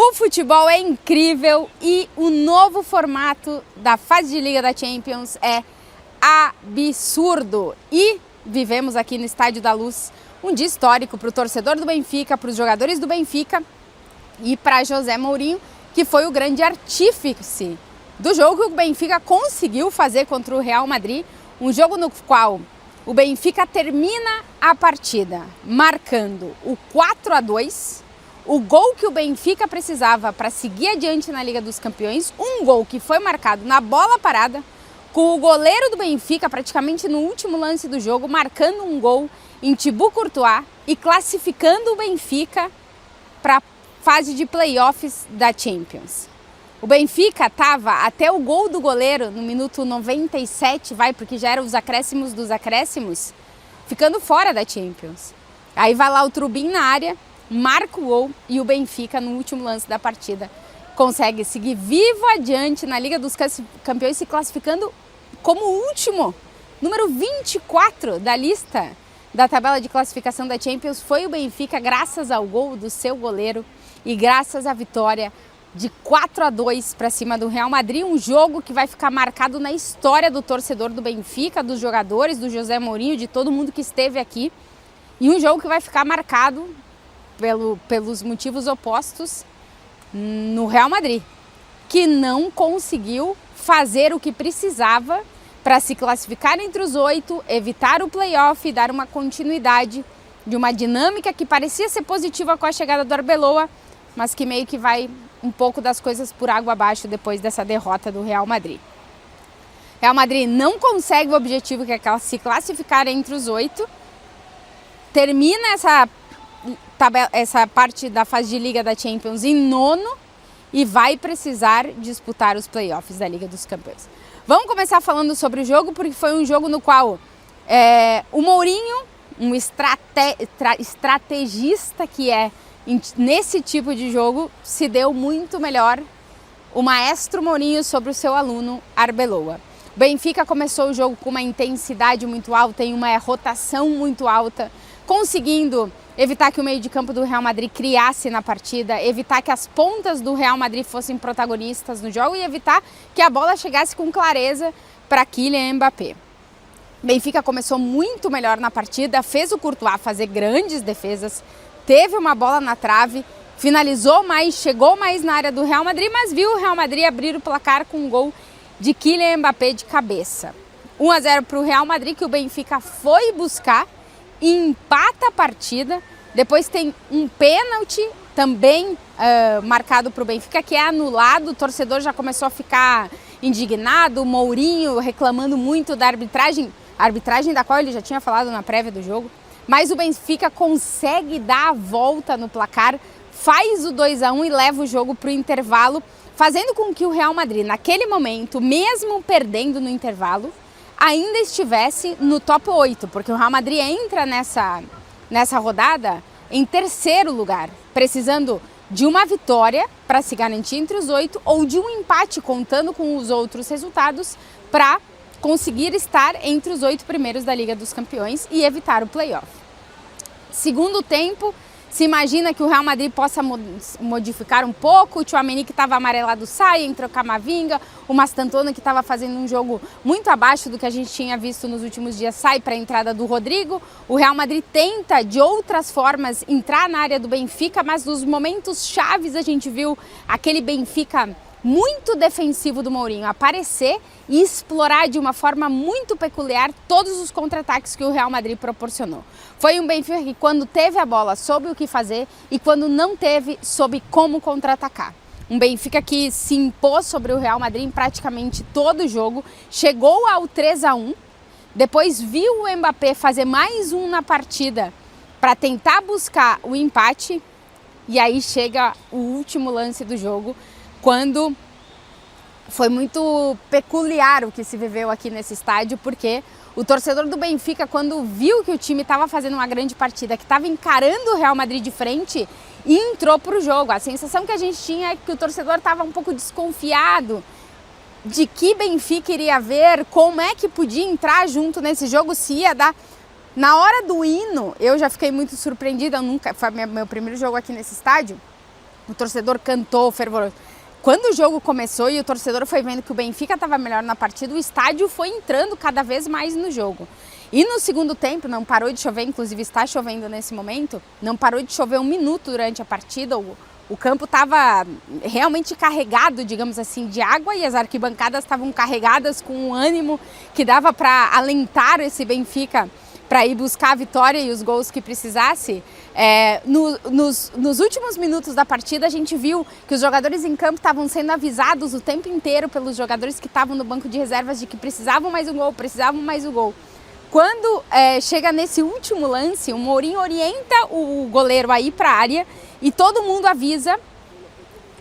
O futebol é incrível e o novo formato da fase de Liga da Champions é absurdo. E vivemos aqui no Estádio da Luz um dia histórico para o torcedor do Benfica, para os jogadores do Benfica e para José Mourinho, que foi o grande artífice do jogo que o Benfica conseguiu fazer contra o Real Madrid. Um jogo no qual o Benfica termina a partida marcando o 4-2, o gol que o Benfica precisava para seguir adiante na Liga dos Campeões, um gol que foi marcado na bola parada, com o goleiro do Benfica praticamente no último lance do jogo, marcando um gol em Thibaut Courtois e classificando o Benfica para a fase de playoffs da Champions. O Benfica estava até o gol do goleiro no minuto 97, porque já eram os acréscimos dos acréscimos, ficando fora da Champions. Aí vai lá o Trubin na área, marca o gol e o Benfica, no último lance da partida, consegue seguir vivo adiante na Liga dos Campeões, se classificando como último, número 24 da lista da tabela de classificação da Champions. Foi o Benfica, graças ao gol do seu goleiro e graças à vitória de 4-2 para cima do Real Madrid, um jogo que vai ficar marcado na história do torcedor do Benfica, dos jogadores, do José Mourinho, de todo mundo que esteve aqui, e um jogo que vai ficar marcado pelos motivos opostos no Real Madrid, que não conseguiu fazer o que precisava para se classificar entre os 8, evitar o playoff e dar uma continuidade de uma dinâmica que parecia ser positiva com a chegada do Arbeloa, mas que meio que vai um pouco das coisas por água abaixo depois dessa derrota do Real Madrid. Real Madrid não consegue o objetivo, que é se classificar entre os 8, termina essa parte da fase de Liga da Champions em nono e vai precisar disputar os playoffs da Liga dos Campeões. Vamos começar falando sobre o jogo, porque foi um jogo no qual o Mourinho, um estrategista que é nesse tipo de jogo, se deu muito melhor o maestro Mourinho sobre o seu aluno Arbeloa. O Benfica começou o jogo com uma intensidade muito alta e uma rotação muito alta, conseguindo evitar que o meio de campo do Real Madrid criasse na partida, evitar que as pontas do Real Madrid fossem protagonistas no jogo e evitar que a bola chegasse com clareza para Kylian Mbappé. O Benfica começou muito melhor na partida, fez o Courtois fazer grandes defesas, teve uma bola na trave, finalizou mais, chegou mais na área do Real Madrid, mas viu o Real Madrid abrir o placar com um gol de Kylian Mbappé de cabeça. 1-0 para o Real Madrid, que o Benfica foi buscar e empata a partida. Depois tem um pênalti também marcado para o Benfica, que é anulado. O torcedor já começou a ficar indignado, o Mourinho reclamando muito da arbitragem da qual ele já tinha falado na prévia do jogo. Mas o Benfica consegue dar a volta no placar, faz o 2-1 e leva o jogo para o intervalo, fazendo com que o Real Madrid, naquele momento, mesmo perdendo no intervalo, ainda estivesse no top 8, porque o Real Madrid entra nessa rodada em terceiro lugar, precisando de uma vitória para se garantir entre os 8 ou de um empate, contando com os outros resultados, para conseguir estar entre os 8 primeiros da Liga dos Campeões e evitar o playoff. Segundo tempo, se imagina que o Real Madrid possa modificar um pouco. O Tchouaméni, que estava amarelado, sai, entrou Camavinga. O Mastantuono, que estava fazendo um jogo muito abaixo do que a gente tinha visto nos últimos dias, sai para a entrada do Rodrigo. O Real Madrid tenta, de outras formas, entrar na área do Benfica, mas nos momentos chaves a gente viu aquele Benfica muito defensivo do Mourinho aparecer e explorar de uma forma muito peculiar todos os contra-ataques que o Real Madrid proporcionou. Foi um Benfica que, quando teve a bola, soube o que fazer e, quando não teve, soube como contra-atacar. Um Benfica que se impôs sobre o Real Madrid em praticamente todo o jogo, chegou ao 3-1, depois viu o Mbappé fazer mais um na partida para tentar buscar o empate, e aí chega o último lance do jogo, quando foi muito peculiar o que se viveu aqui nesse estádio, porque o torcedor do Benfica, quando viu que o time estava fazendo uma grande partida, que estava encarando o Real Madrid de frente, entrou para o jogo. A sensação que a gente tinha é que o torcedor estava um pouco desconfiado de que Benfica iria ver, como é que podia entrar junto nesse jogo, se ia dar. Na hora do hino, eu já fiquei muito surpreendida, foi meu primeiro jogo aqui nesse estádio, o torcedor cantou fervoroso. Quando o jogo começou e o torcedor foi vendo que o Benfica estava melhor na partida, o estádio foi entrando cada vez mais no jogo. E no segundo tempo, não parou de chover, inclusive está chovendo nesse momento, não parou de chover um minuto durante a partida, o campo estava realmente carregado, digamos assim, de água e as arquibancadas estavam carregadas com um ânimo que dava para alentar esse Benfica para ir buscar a vitória e os gols que precisasse. Nos últimos minutos da partida, a gente viu que os jogadores em campo estavam sendo avisados o tempo inteiro pelos jogadores que estavam no banco de reservas de que precisavam mais um gol, precisavam mais um gol. Quando chega nesse último lance, o Mourinho orienta o goleiro a ir para a área e todo mundo avisa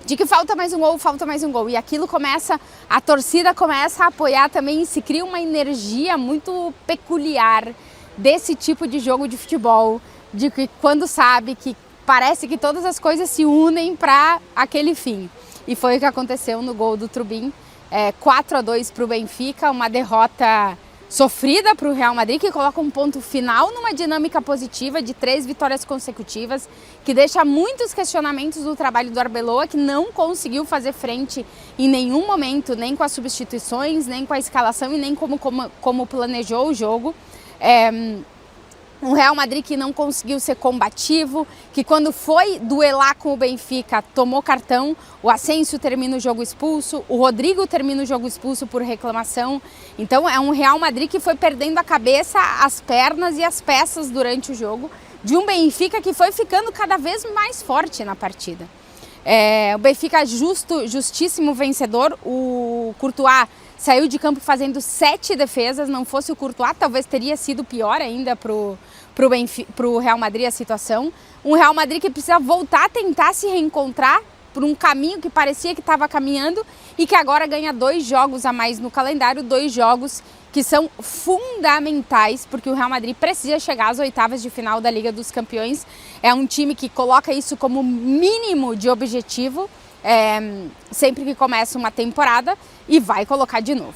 de que falta mais um gol, falta mais um gol. E aquilo começa, a torcida começa a apoiar também e se cria uma energia muito peculiar desse tipo de jogo de futebol, de que quando sabe que parece que todas as coisas se unem para aquele fim. E foi o que aconteceu no gol do Trubin, 4-2 para o Benfica, uma derrota sofrida para o Real Madrid, que coloca um ponto final numa dinâmica positiva de 3 vitórias consecutivas, que deixa muitos questionamentos do trabalho do Arbeloa, que não conseguiu fazer frente em nenhum momento, nem com as substituições, nem com a escalação e nem como planejou o jogo. Um Real Madrid que não conseguiu ser combativo, que quando foi duelar com o Benfica tomou cartão, o Asensio termina o jogo expulso, o Rodrigo termina o jogo expulso por reclamação. Então é um Real Madrid que foi perdendo a cabeça, as pernas e as peças durante o jogo, de um Benfica que foi ficando cada vez mais forte na partida. O Benfica justíssimo vencedor, o Courtois saiu de campo fazendo 7 defesas, não fosse o Courtois, talvez teria sido pior ainda pro Real Madrid a situação. Um Real Madrid que precisa voltar a tentar se reencontrar por um caminho que parecia que estava caminhando e que agora ganha 2 jogos a mais no calendário, 2 jogos que são fundamentais, porque o Real Madrid precisa chegar às oitavas de final da Liga dos Campeões. É um time que coloca isso como mínimo de objetivo, sempre que começa uma temporada, e vai colocar de novo.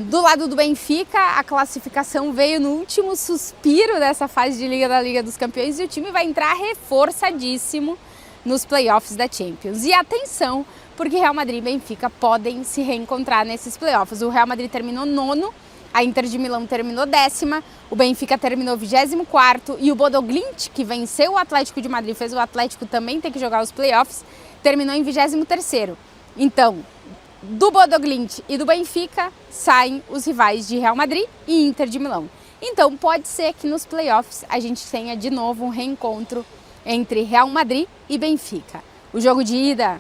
Do lado do Benfica, a classificação veio no último suspiro dessa fase de Liga da Liga dos Campeões e o time vai entrar reforçadíssimo nos playoffs da Champions. E atenção, porque Real Madrid e Benfica podem se reencontrar nesses playoffs. O Real Madrid terminou 9º, a Inter de Milão terminou 10ª, o Benfica terminou 24º e o Bodo Glimt, que venceu o Atlético de Madrid, fez o Atlético também ter que jogar os playoffs, terminou em 23º. Então, do Bodo Glimt e do Benfica saem os rivais de Real Madrid e Inter de Milão. Então pode ser que nos playoffs a gente tenha de novo um reencontro entre Real Madrid e Benfica. O jogo de ida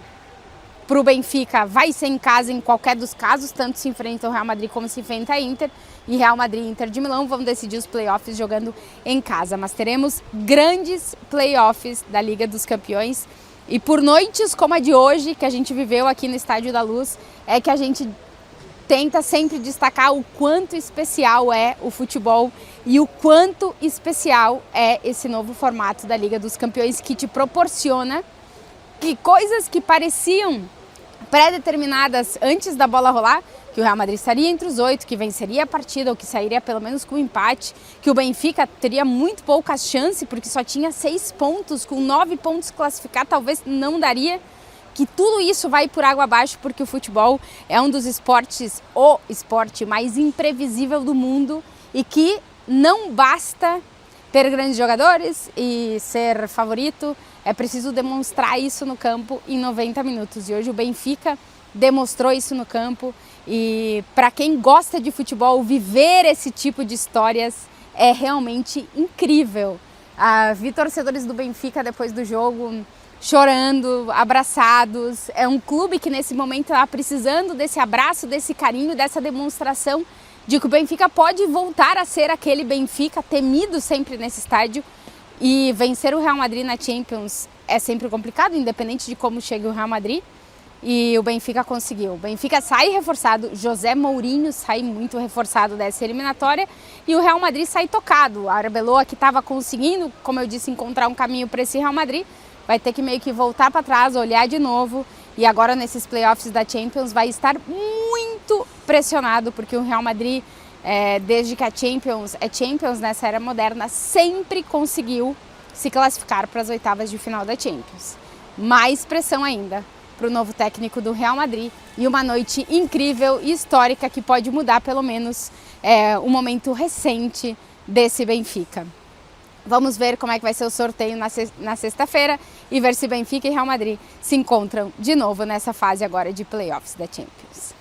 para o Benfica vai ser em casa em qualquer dos casos, tanto se enfrenta o Real Madrid como se enfrenta a Inter, e Real Madrid e Inter de Milão vão decidir os playoffs jogando em casa. Mas teremos grandes playoffs da Liga dos Campeões. E por noites como a de hoje, que a gente viveu aqui no Estádio da Luz, é que a gente tenta sempre destacar o quanto especial é o futebol e o quanto especial é esse novo formato da Liga dos Campeões, que te proporciona que coisas que pareciam pré-determinadas antes da bola rolar, que o Real Madrid estaria entre os 8, que venceria a partida ou que sairia pelo menos com um empate, que o Benfica teria muito pouca chance porque só tinha 6 pontos, com 9 pontos classificados, talvez não daria, que tudo isso vai por água abaixo porque o futebol é um dos esportes, o esporte mais imprevisível do mundo e que não basta ter grandes jogadores e ser favorito, é preciso demonstrar isso no campo em 90 minutos. E hoje o Benfica demonstrou isso no campo e para quem gosta de futebol, viver esse tipo de histórias é realmente incrível. Vi torcedores do Benfica depois do jogo chorando, abraçados. É um clube que nesse momento está precisando desse abraço, desse carinho, dessa demonstração de que o Benfica pode voltar a ser aquele Benfica temido sempre nesse estádio. E vencer o Real Madrid na Champions é sempre complicado, independente de como chegue o Real Madrid. E o Benfica conseguiu. O Benfica sai reforçado, José Mourinho sai muito reforçado dessa eliminatória e o Real Madrid sai tocado. O Arbeloa, que estava conseguindo, como eu disse, encontrar um caminho para esse Real Madrid, vai ter que meio que voltar para trás, olhar de novo. E agora nesses playoffs da Champions vai estar muito pressionado, porque o Real Madrid, desde que a Champions é Champions nessa era moderna, sempre conseguiu se classificar para as oitavas de final da Champions. mais pressão ainda para o novo técnico do Real Madrid e uma noite incrível e histórica que pode mudar pelo menos o momento recente desse Benfica. Vamos ver como é que vai ser o sorteio na sexta-feira e ver se Benfica e Real Madrid se encontram de novo nessa fase agora de playoffs da Champions.